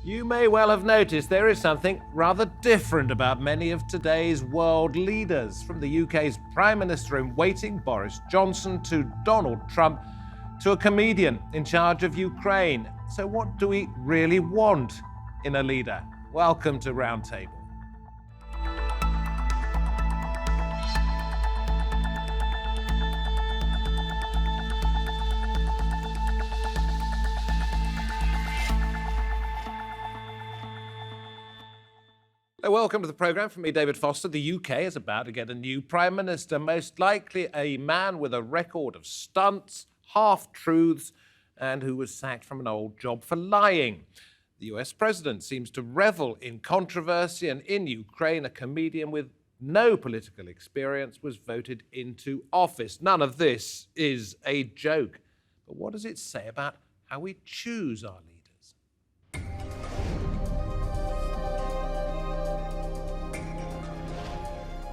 You may well have noticed there is something rather different about many of today's world leaders, from the UK's Prime Minister-in-waiting Boris Johnson to Donald Trump to a comedian in charge of Ukraine. So what do we really want in a leader? Welcome to Roundtable. Welcome to the programme from me, David Foster. The UK is about to get a new Prime Minister, most likely a man with a record of stunts, half-truths, and who was sacked from an old job for lying. The US President seems to revel in controversy, and in Ukraine, a comedian with no political experience was voted into office. None of this is a joke. But what does it say about how we choose our leaders?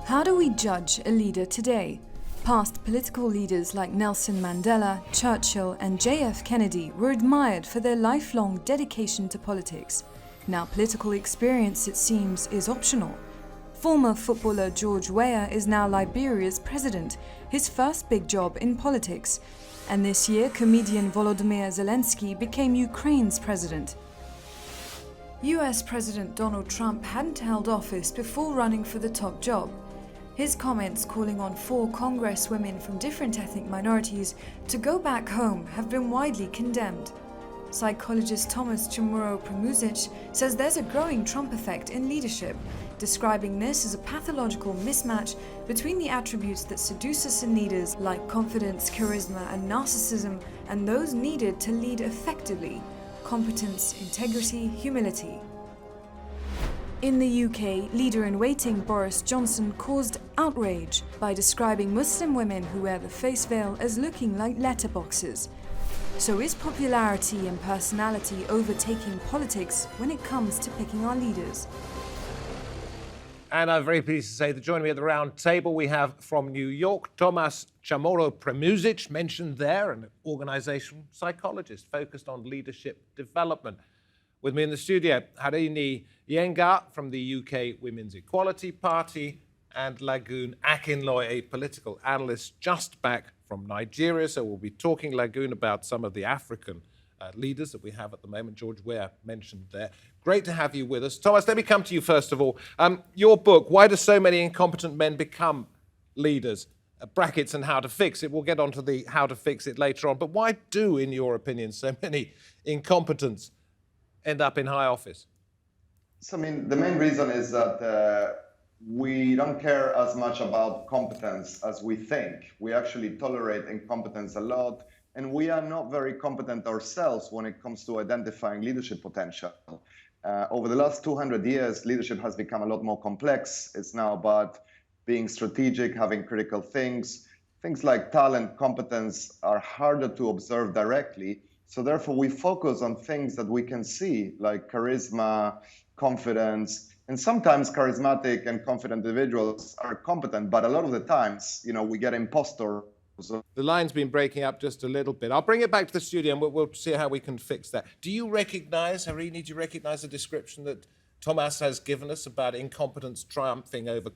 How do we judge a leader today? Past political leaders like Nelson Mandela, Churchill, and JF Kennedy were admired for their lifelong dedication to politics. Now political experience, it seems, is optional. Former footballer George Weah is now Liberia's president, his first big job in politics. And this year, comedian Volodymyr Zelensky became Ukraine's president. US President Donald Trump hadn't held office before running for the top job. His comments calling on 4 congresswomen from different ethnic minorities to go back home have been widely condemned. Psychologist Tomas Chamorro-Premuzic says there's a growing Trump effect in leadership, describing this as a pathological mismatch between the attributes that seduce us in leaders like confidence, charisma, and narcissism, and those needed to lead effectively: competence, integrity, humility. In the UK, leader-in-waiting Boris Johnson caused outrage by describing Muslim women who wear the face veil as looking like letterboxes. So is popularity and personality overtaking politics when it comes to picking our leaders? And I'm very pleased to say that joining me at the round table we have from New York, Tomas Chamorro-Premuzic, mentioned there, an organisational psychologist focused on leadership development. With me in the studio, Harini Iyengar from the UK Women's Equality Party, and Lagun Akinloye, a political analyst just back from Nigeria. So we'll be talking, Lagun, about some of the African leaders that we have at the moment. George Weah mentioned there. Great to have you with us. Tomas, let me come to you first of all. Your book, Why Do So Many Incompetent Men Become Leaders? Brackets and how to fix it. We'll get onto the how to fix it later on. But why do, in your opinion, so many incompetents end up in high office? So, the main reason is that we don't care as much about competence as we think. We actually tolerate incompetence a lot, and we are not very competent ourselves when it comes to identifying leadership potential. Over the last 200 years, leadership has become a lot more complex. It's now about being strategic, having critical things. Things like talent, competence are harder to observe directly. So therefore, we focus on things that we can see, like charisma, confidence, and sometimes charismatic and confident individuals are competent, but a lot of the times, we get imposters. The line's been breaking up just a little bit. I'll bring it back to the studio and we'll see how we can fix that. Do you recognise, Harini, the description that Tomas has given us about incompetence triumphing over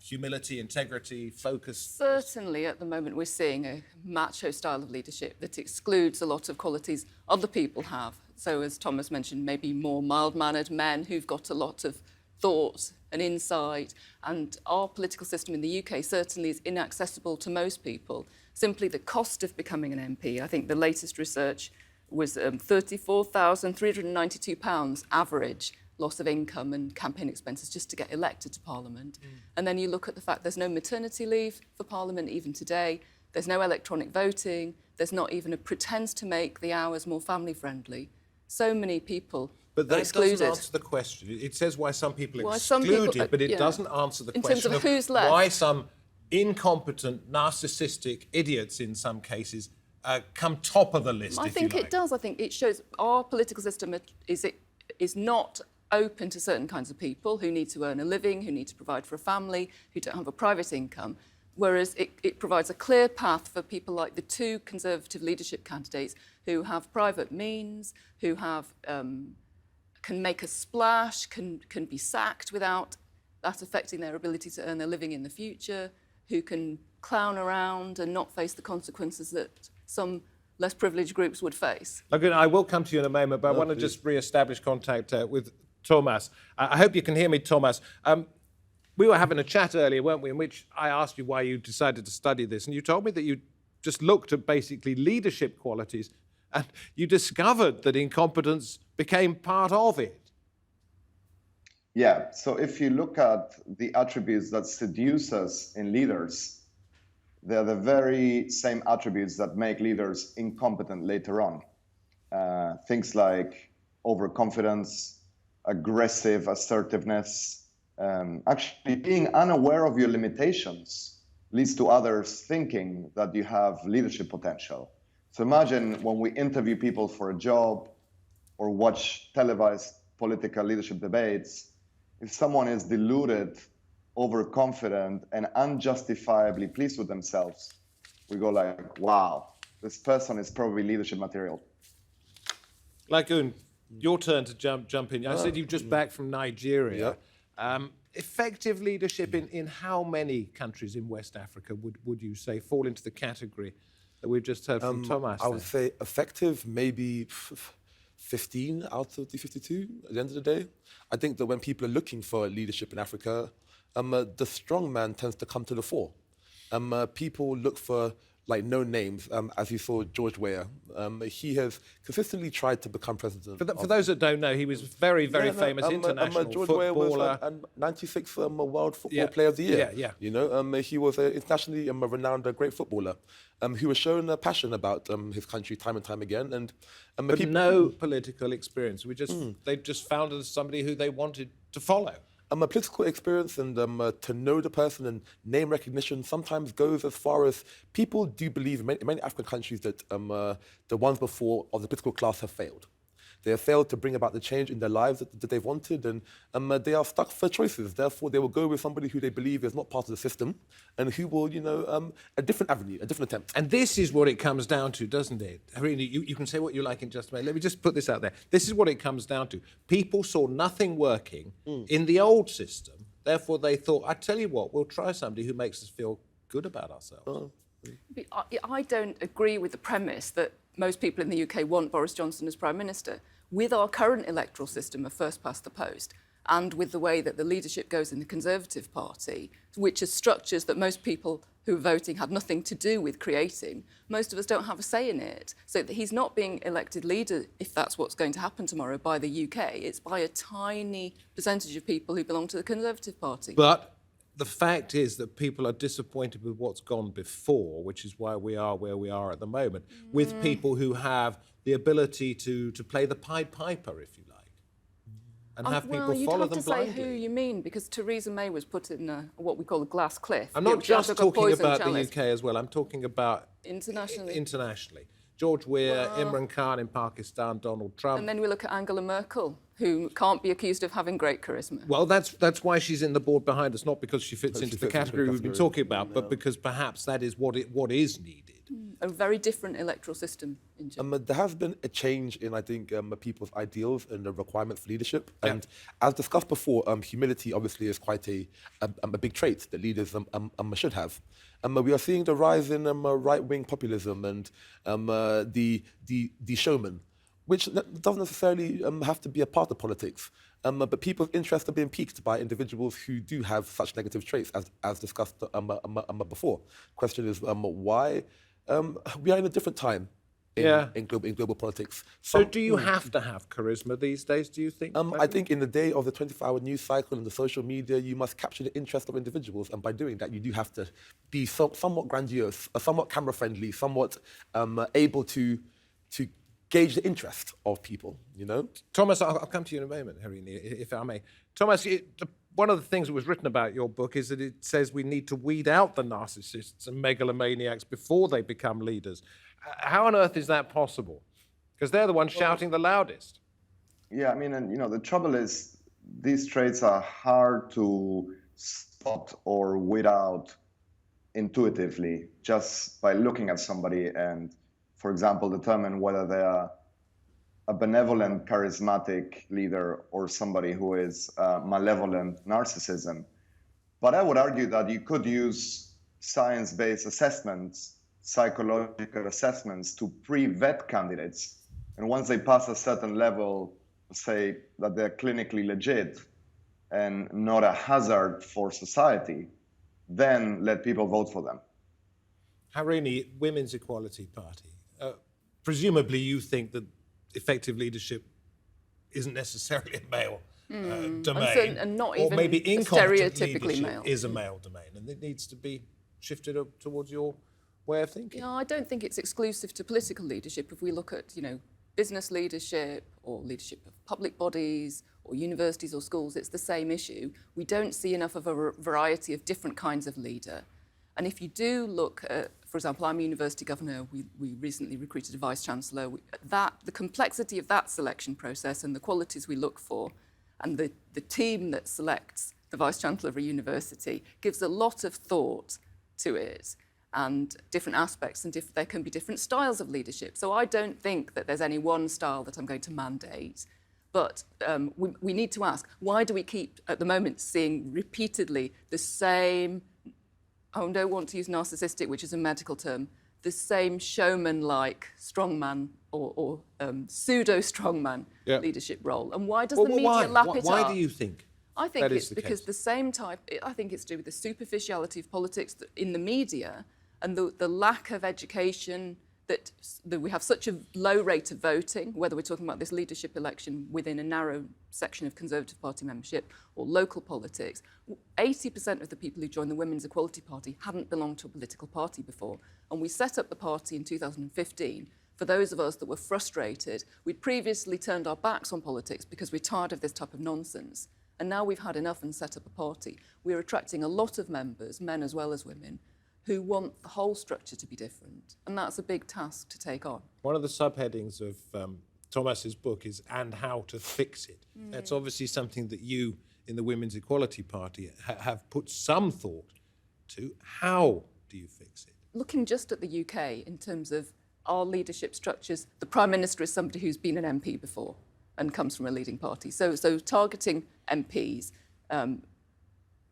humility, integrity, focus? Certainly, at the moment, we're seeing a macho style of leadership that excludes a lot of qualities other people have. So, as Thomas mentioned, maybe more mild-mannered men who've got a lot of thought and insight. And our political system in the UK certainly is inaccessible to most people. Simply the cost of becoming an MP, I think the latest research was £34,392 average loss of income and campaign expenses just to get elected to Parliament. And then you look at the fact there's no maternity leave for Parliament even today, there's no electronic voting, there's not even a pretence to make the hours more family-friendly. So many people But that excluded. doesn't answer the question. It says why some people are excluded, but it doesn't answer the question of who's left. Why some incompetent, narcissistic idiots in some cases come top of the list, I think it does. I think it shows our political system is not open to certain kinds of people who need to earn a living, who need to provide for a family, who don't have a private income, whereas it provides a clear path for people like the 2 Conservative leadership candidates who have private means, who have can make a splash, can be sacked without that affecting their ability to earn their living in the future, who can clown around and not face the consequences that some less privileged groups would face. Lagun, I will come to you in a moment, but I want to just re-establish contact with Tomas. I hope you can hear me, Tomas. We were having a chat earlier, weren't we, in which I asked you why you decided to study this, and you told me that you just looked at basically leadership qualities, and you discovered that incompetence became part of it. Yeah, so if you look at the attributes that seduce us in leaders, they're the very same attributes that make leaders incompetent later on. Things like overconfidence, aggressive assertiveness, actually being unaware of your limitations leads to others thinking that you have leadership potential. So imagine when we interview people for a job or watch televised political leadership debates, if someone is deluded, overconfident, and unjustifiably pleased with themselves, we go like, wow, this person is probably leadership material. Lagun, your turn to jump in. I said you're just back from Nigeria. Effective leadership in how many countries in West Africa would you say fall into the category that we've just heard from Tomas? I would say effective, maybe 15 out of the 52 at the end of the day. I think that when people are looking for leadership in Africa, the strong man tends to come to the fore. People look for like no names, as you saw George Weah. He has consistently tried to become president. For those that don't know, he was very famous international George footballer. Weah was 96 World Football Player of the Year. You know, he was internationally renowned great footballer who was shown passion about his country time and time again. And but people, no political experience. They just found as somebody who they wanted to follow. A political experience and to know the person and name recognition sometimes goes as far as people do believe in many African countries that the ones before of the political class have failed. They have failed to bring about the change in their lives that they've wanted, and they are stuck for choices. Therefore, they will go with somebody who they believe is not part of the system and who will, a different avenue, a different attempt. And this is what it comes down to, doesn't it? Harini, you can say what you like in just a minute. Let me just put this out there. This is what it comes down to. People saw nothing working in the old system. Therefore, they thought, I tell you what, we'll try somebody who makes us feel good about ourselves. I don't agree with the premise that most people in the UK want Boris Johnson as Prime Minister. With our current electoral system of first past the post, and with the way that the leadership goes in the Conservative Party, which is structures that most people who are voting had nothing to do with creating, most of us don't have a say in it. So that he's not being elected leader, if that's what's going to happen tomorrow, by the UK. It's by a tiny percentage of people who belong to the Conservative Party. But the fact is that people are disappointed with what's gone before, which is why we are where we are at the moment, with people who have the ability to play the Pied Piper, if you like, and have people follow them blindly. Well, you'd have to say who you mean, because Theresa May was put in what we call a glass cliff. I'm not just talking about the UK as well. I'm talking about internationally. George Weah, Imran Khan in Pakistan, Donald Trump. And then we look at Angela Merkel, who can't be accused of having great charisma. Well, that's why she's in the board behind us, not because she fits into the category we've been talking about, but because perhaps that is what is needed. A very different electoral system in general. There has been a change in, I think, people's ideals and the requirements for leadership. And as discussed before, humility obviously is quite a big trait that leaders should have. We are seeing the rise in right-wing populism and the showman, which doesn't necessarily have to be a part of politics. But people's interests are being piqued by individuals who do have such negative traits, as discussed before. Question is why we are in a different time in global politics. So do you have to have charisma these days, do you think? I think in the day of the 24-hour news cycle and the social media, you must capture the interest of individuals. And by doing that, you do have to be somewhat grandiose, somewhat camera-friendly, somewhat able to gauge the interest of people, Tomas, I'll come to you in a moment, Harini, if I may. Tomas, one of the things that was written about your book is that it says we need to weed out the narcissists and megalomaniacs before they become leaders. How on earth is that possible? Because they're the ones shouting the loudest. Yeah, I mean, the trouble is these traits are hard to spot or weed out intuitively just by looking at somebody and, for example, determine whether they are a benevolent, charismatic leader or somebody who is malevolent narcissism. But I would argue that you could use science-based assessments, psychological assessments to pre-vet candidates. And once they pass a certain level, say that they're clinically legit and not a hazard for society, then let people vote for them. Harini, Women's Equality Party. Presumably you think that effective leadership isn't necessarily a male domain, and not or even maybe incompetent stereotypically leadership male. is a male domain, and it needs to be shifted up towards your way of thinking. Yeah, I don't think it's exclusive to political leadership. If we look at, business leadership or leadership of public bodies or universities or schools, it's the same issue. We don't see enough of a variety of different kinds of leader. And if you do look at, for example, I'm a university governor, we recently recruited a vice-chancellor, the complexity of that selection process and the qualities we look for, and the team that selects the vice-chancellor of a university gives a lot of thought to it, and different aspects, and there can be different styles of leadership. So I don't think that there's any one style that I'm going to mandate. But we need to ask, why do we keep, at the moment, seeing repeatedly the same, I don't want to use narcissistic, which is a medical term, the same showman-like strongman or pseudo-strongman leadership role? And why does the media lap it up? Why do you think I think that it's is the because case? the same type, I think it's to do with the superficiality of politics in the media and the lack of education that we have such a low rate of voting, whether we're talking about this leadership election within a narrow section of Conservative Party membership or local politics. 80% of the people who joined the Women's Equality Party hadn't belonged to a political party before. And we set up the party in 2015 for those of us that were frustrated. We'd previously turned our backs on politics because we're tired of this type of nonsense. And now we've had enough and set up a party. We're attracting a lot of members, men as well as women, who want the whole structure to be different. And that's a big task to take on. One of the subheadings of Tomas's book is "And How to Fix It." That's obviously something that you, in the Women's Equality Party, have put some thought to. How do you fix it? Looking just at the UK in terms of our leadership structures, the Prime Minister is somebody who's been an MP before and comes from a leading party. So targeting MPs,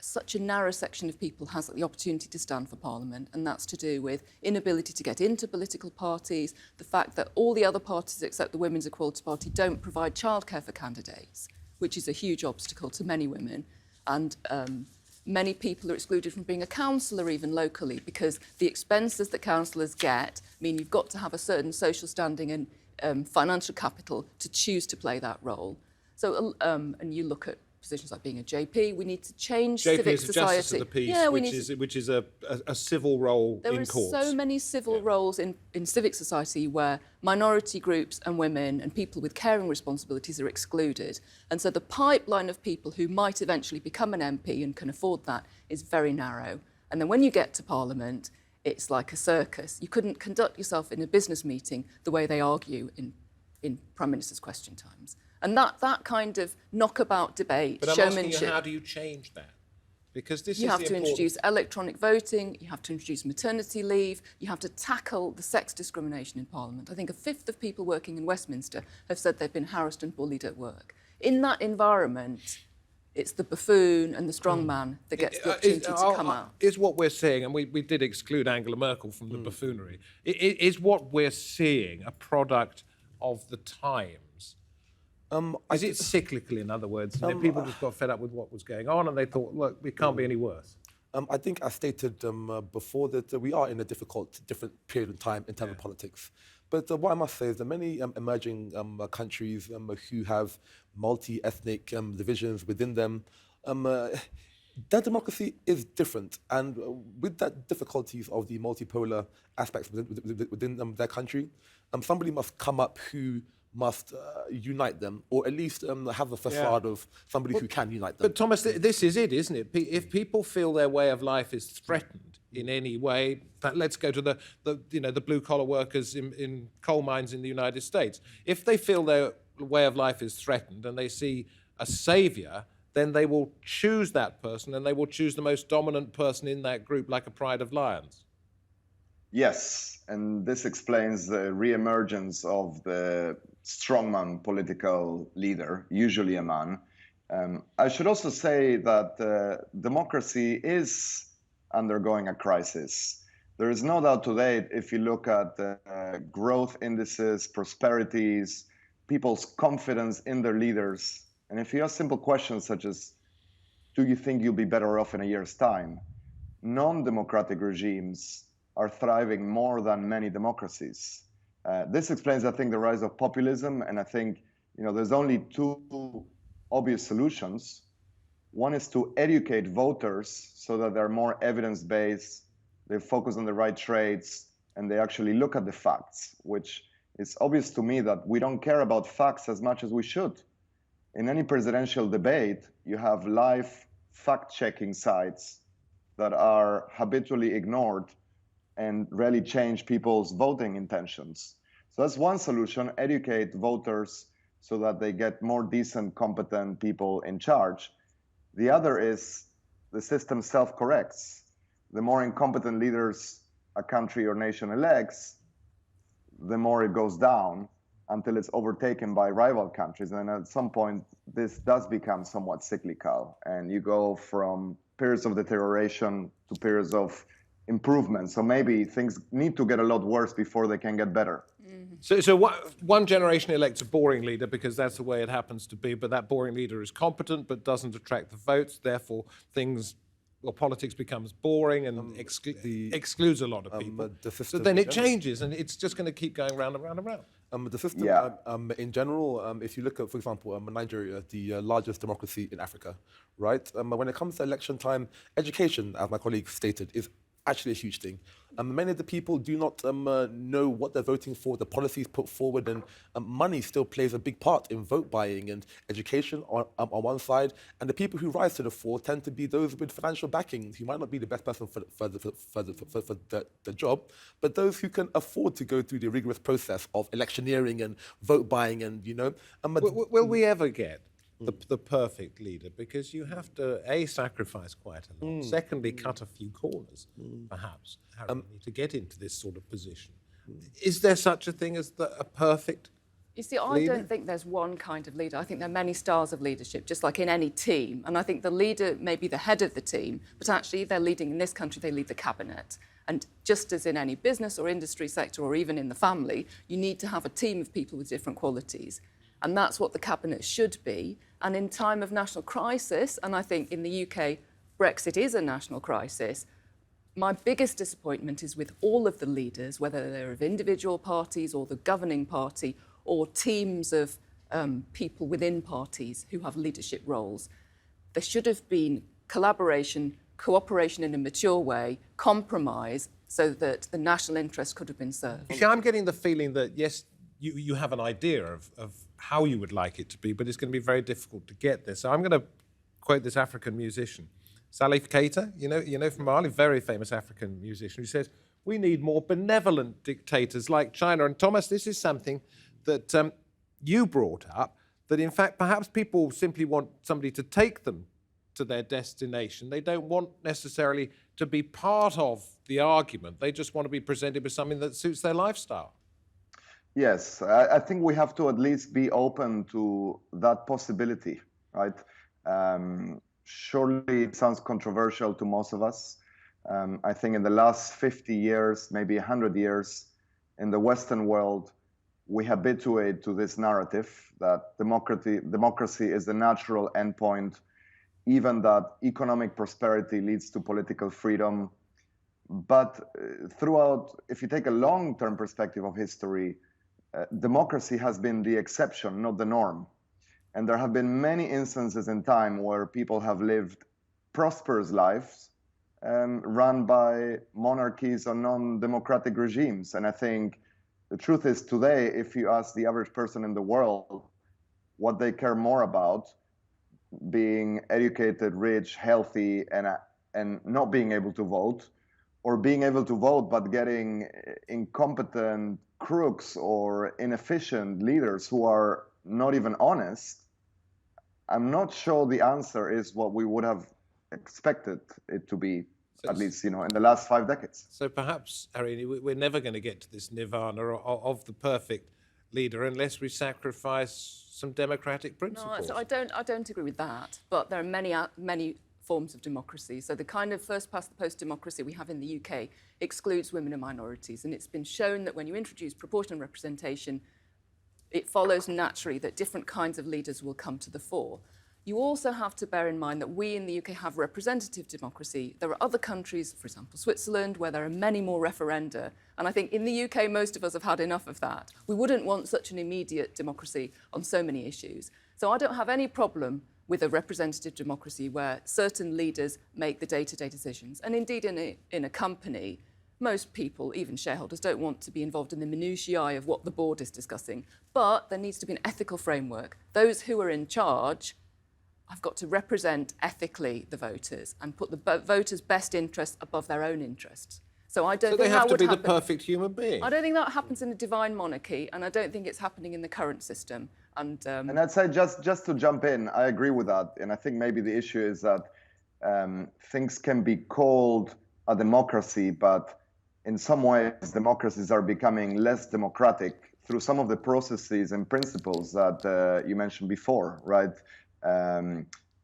such a narrow section of people has the opportunity to stand for Parliament, and that's to do with inability to get into political parties, the fact that all the other parties except the Women's Equality Party don't provide childcare for candidates, which is a huge obstacle to many women, and many people are excluded from being a councillor even locally because the expenses that councillors get mean you've got to have a certain social standing and financial capital to choose to play that role. So, and you look at positions like being a JP, we need to change JP civic is a society. Justice of the Peace, which is a civil role in courts. There are so many civil roles in civic society where minority groups and women and people with caring responsibilities are excluded. And so the pipeline of people who might eventually become an MP and can afford that is very narrow. And then when you get to Parliament, it's like a circus. You couldn't conduct yourself in a business meeting the way they argue in Prime Minister's question times. And that kind of knockabout debate, but I'm showmanship. asking you, how do you change that? Because this you is have the to important... introduce electronic voting, you have to introduce maternity leave, you have to tackle the sex discrimination in Parliament. I think a fifth of people working in Westminster have said they've been harassed and bullied at work. In that environment, it's the buffoon and the strongman that gets the opportunity to come out. Is what we're seeing, and we did exclude Angela Merkel from the buffoonery, is what we're seeing a product of the times? Is it cyclical, in other words? People just got fed up with what was going on and they thought, look, it can't be any worse. I think I stated before that we are in a different period of time in terms of politics. But what I must say is that many emerging countries who have multi-ethnic divisions within them, their democracy is different. And with that difficulties of the multipolar aspects within their country, somebody must come up who must unite them, or at least have a facade of somebody who can unite them. But Thomas, this is it, isn't it? If people feel their way of life is threatened in any way, let's go to the blue-collar workers in coal mines in the United States. If they feel their way of life is threatened and they see a saviour, then they will choose that person and they will choose the most dominant person in that group, like a pride of lions. Yes, and this explains the re-emergence of the strongman political leader, usually a man. I should also say that democracy is undergoing a crisis. There is no doubt today, if you look at growth indices, prosperities, people's confidence in their leaders, and if you ask simple questions such as, do you think you'll be better off in a year's time? Non-democratic regimes are thriving more than many democracies. This explains, I think, the rise of populism, and I think there's only two obvious solutions. One is to educate voters so that they're more evidence-based, they focus on the right traits, and they actually look at the facts, which is obvious to me that we don't care about facts as much as we should. In any presidential debate, you have live fact-checking sites that are habitually ignored and rarely change people's voting intentions. So that's one solution, educate voters so that they get more decent, competent people in charge. The other is the system self-corrects. The more incompetent leaders a country or nation elects, the more it goes down until it's overtaken by rival countries. And at some point, this does become somewhat cyclical, and you go from periods of deterioration to periods of improvement. So maybe things need to get a lot worse before they can get better. So one generation elects a boring leader because that's the way it happens to be, but that boring leader is competent but doesn't attract the votes, therefore politics becomes boring and excludes a lot of people. So then it changes and it's just going to keep going round and round and round. The system, in general, if you look at, for example, Nigeria, the largest democracy in Africa, right? When it comes to election time, education, as my colleague stated, is actually a huge thing. Many of the people do not know what they're voting for, the policies put forward, and money still plays a big part in vote buying and education on one side. And the people who rise to the fore tend to be those with financial backing, who might not be the best person for the job, but those who can afford to go through the rigorous process of electioneering and vote buying, and Will we ever get the perfect leader? Because you have to, A, sacrifice quite a lot, secondly, cut a few corners, perhaps, Harini, to get into this sort of position. Is there such a thing as a perfect You see, I don't think there's one kind of leader. I think there are many styles of leadership, just like in any team. And I think the leader may be the head of the team, but actually they're leading, in this country, they lead the cabinet. And just as in any business or industry sector or even in the family, you need to have a team of people with different qualities. And that's what the cabinet should be. And in time of national crisis, and I think in the UK, Brexit is a national crisis, my biggest disappointment is with all of the leaders, whether they're of individual parties or the governing party or teams of people within parties who have leadership roles. There should have been collaboration, cooperation in a mature way, compromise, so that the national interest could have been served. You see, I'm getting the feeling that, yes, you have an idea of how you would like it to be, but it's going to be very difficult to get there. So I'm going to quote this African musician, Salif Keita, you know from Mali, very famous African musician, who says, "We need more benevolent dictators like China." And Tomas, this is something that you brought up, that in fact perhaps people simply want somebody to take them to their destination. They don't want necessarily to be part of the argument. They just want to be presented with something that suits their lifestyle. Yes, I think we have to at least be open to that possibility, right? Surely it sounds controversial to most of us. I think in the last 50 years, maybe 100 years, in the Western world, we habituate to this narrative that democracy is the natural endpoint, even that economic prosperity leads to political freedom. But throughout, if you take a long-term perspective of history, democracy has been the exception, not the norm. And there have been many instances in time where people have lived prosperous lives run by monarchies or non-democratic regimes. And I think the truth is today, if you ask the average person in the world what they care more about, being educated, rich, healthy, and not being able to vote, or being able to vote but getting incompetent crooks or inefficient leaders who are not even honest, I'm not sure the answer is what we would have expected it to be, at least, in the last 5 decades. So perhaps, Harini, we're never going to get to this nirvana of the perfect leader unless we sacrifice some democratic No, principles. so I don't agree with that. But there are many forms of democracy. So the kind of first past the post democracy we have in the UK excludes women and minorities, and it's been shown that when you introduce proportional representation, it follows naturally that different kinds of leaders will come to the fore. You also have to bear in mind that we in the UK have representative democracy. There are other countries, for example, Switzerland, where there are many more referenda. And I think in the UK, most of us have had enough of that. We wouldn't want such an immediate democracy on so many issues. So I don't have any problem with a representative democracy where certain leaders make the day-to-day decisions. And indeed, in a company, most people, even shareholders, don't want to be involved in the minutiae of what the board is discussing. But there needs to be an ethical framework. Those who are in charge have got to represent ethically the voters and put the voters' best interests above their own interests. So I don't So think they have that to would be happen. the perfect human being. I don't think that happens in a divine monarchy, and I don't think it's happening in the current system. And I'd say just to jump in, I agree with that. And I think maybe the issue is that things can be called a democracy, but in some ways, democracies are becoming less democratic through some of the processes and principles that you mentioned before, right?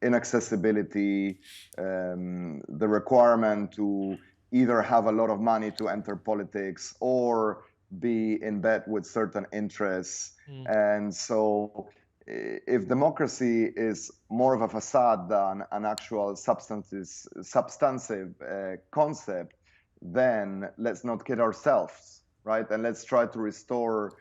Inaccessibility, the requirement to either have a lot of money to enter politics or be in bed with certain interests. And so if democracy is more of a facade than an actual substantive concept, then let's not kid ourselves, right? And let's try to restore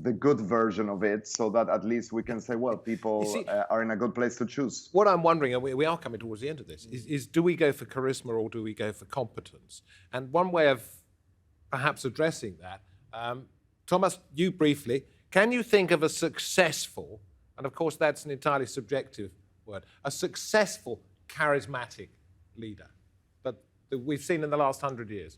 the good version of it so that at least we can say, well, people are in a good place to choose. What I'm wondering, and we are coming towards the end of this, is do we go for charisma or do we go for competence? And one way of perhaps addressing that, Tomas, you briefly, can you think of a successful, and of course that's an entirely subjective word, a successful charismatic leader that we've seen in the last 100 years?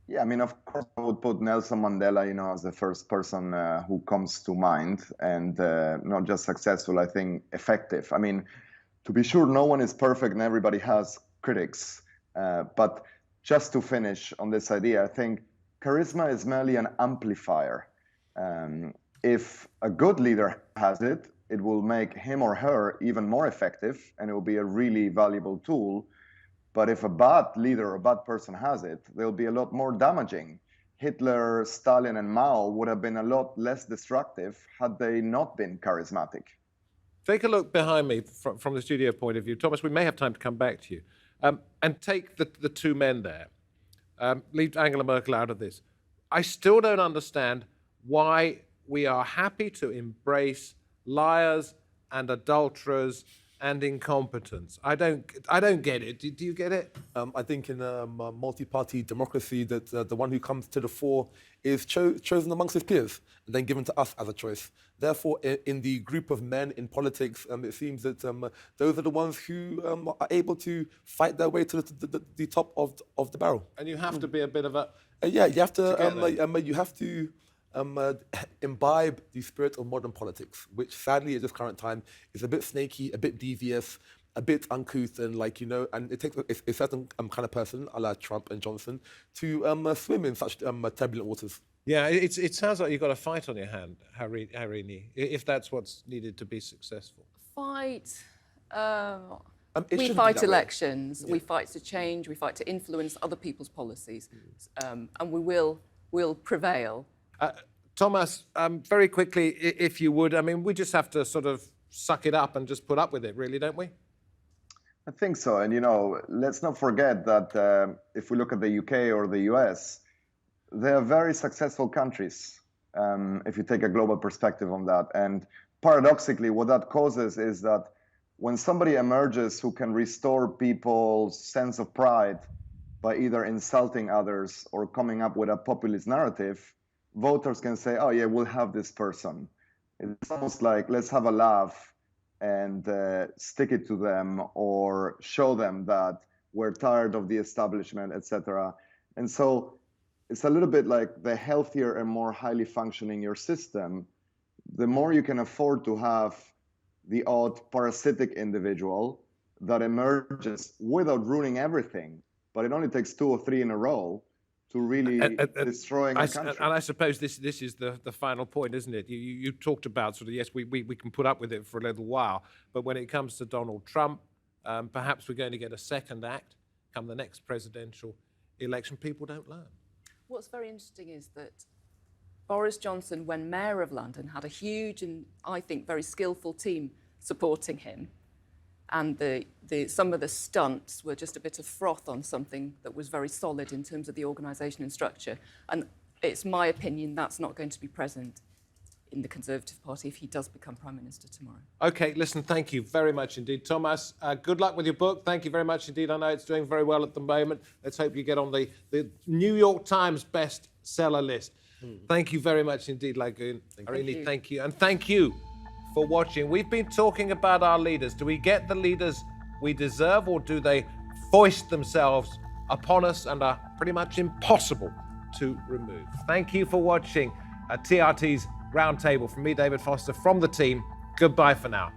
Yeah, I mean, of course, I would put Nelson Mandela, as the first person who comes to mind, and not just successful, I think effective. I mean, to be sure, no one is perfect and everybody has critics. But just to finish on this idea, I think charisma is merely an amplifier. If a good leader has it, it will make him or her even more effective, and it will be a really valuable tool. But if a bad leader or a bad person has it, they'll be a lot more damaging. Hitler, Stalin, and Mao would have been a lot less destructive had they not been charismatic. Take a look behind me from the studio point of view. Thomas, we may have time to come back to you. And take the two men there. Leave Angela Merkel out of this. I still don't understand why we are happy to embrace liars and adulterers and incompetence. I don't get it. Do you get it? I think in a multi-party democracy that the one who comes to the fore is chosen amongst his peers and then given to us as a choice. Therefore, in the group of men in politics, it seems that those are the ones who are able to fight their way to the top of the barrel. And you have to be a bit of a... Yeah, you have to imbibe the spirit of modern politics, which sadly at this current time is a bit snaky, a bit devious, a bit uncouth, and and it takes a certain kind of person, a la Trump and Johnson, to swim in such turbulent waters. Yeah, it sounds like you've got a fight on your hand, Harini, if that's what's needed to be successful. Fight. It We shouldn't be fight that way. elections. Yeah. We fight to change. We fight to influence other people's policies, and we will prevail. Tomas, very quickly, if you would, I mean, we just have to sort of suck it up and just put up with it, really, don't we? I think so. And, let's not forget that if we look at the UK or the US, they are very successful countries, if you take a global perspective on that. And paradoxically, what that causes is that when somebody emerges who can restore people's sense of pride by either insulting others or coming up with a populist narrative, voters can say, oh, yeah, we'll have this person. It's almost like, let's have a laugh and stick it to them or show them that we're tired of the establishment, etc. And so it's a little bit like the healthier and more highly functioning your system, the more you can afford to have the odd parasitic individual that emerges without ruining everything. But it only takes 2 or 3 in a row to really destroying a country. And I suppose this is the final point, isn't it? You talked about sort of, yes, we can put up with it for a little while, but when it comes to Donald Trump, perhaps we're going to get a second act come the next presidential election. People don't learn. What's very interesting is that Boris Johnson, when mayor of London, had a huge and, I think, very skillful team supporting him. And some of the stunts were just a bit of froth on something that was very solid in terms of the organisation and structure. And it's my opinion that's not going to be present in the Conservative Party if he does become Prime Minister tomorrow. OK, listen, thank you very much indeed. Tomas, good luck with your book. Thank you very much indeed. I know it's doing very well at the moment. Let's hope you get on the New York Times bestseller list. Thank you very much indeed, Lagun. Harini, thank you. And thank you for watching. We've been talking about our leaders. Do we get the leaders we deserve, or do they foist themselves upon us and are pretty much impossible to remove? Thank you for watching TRT's Roundtable. From me, David Foster, from the team. Goodbye for now.